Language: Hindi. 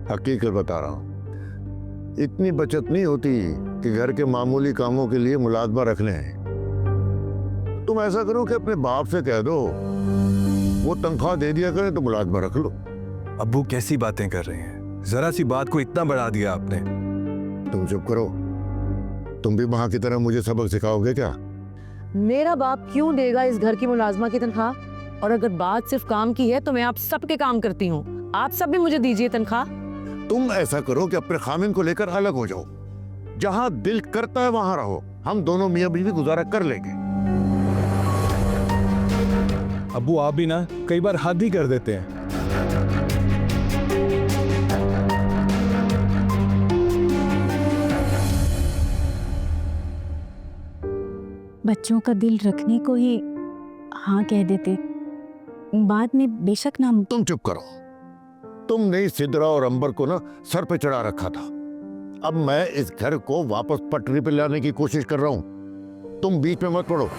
हकीकत बता रहा हूँ, इतनी बचत नहीं होती कि घर के मामूली कामों के लिए मुलाजमा रख लें। तुम ऐसा करो कि अपने बाप से कह दो वो तनख्वाह दे दिया करे तो मुलाजमा रख लो। अब्बू कैसी बातें कर रहे हैं, जरा सी बात को इतना बढ़ा दिया आपने। तुम चुप करो। तुम भी वहां की तरह मुझे सबक सिखाओगे क्या? मेरा बाप क्यों देगा इस घर की मुलाजमा की तनख्वाह? और अगर बात सिर्फ काम की है तो मैं आप सबके काम करती हूँ, आप सब भी मुझे दीजिए तनख्वाह। तुम ऐसा करो कि अपने खामिन को लेकर अलग हो जाओ, जहां दिल करता है वहां रहो, हम दोनों मियां बीवी गुजारा कर लेंगे। अब्बू आप भी ना कई बार हद ही कर देते हैं। बच्चों का दिल रखने को ही हाँ कह देते, बाद में बेशक ना। तुम चुप करो। तुमने सिद्रा और अंबर को ना सर पे चढ़ा रखा था, अब मैं इस घर को वापस पटरी पे लाने की कोशिश कर रहा हूं। तुम बीच में मत पड़ो।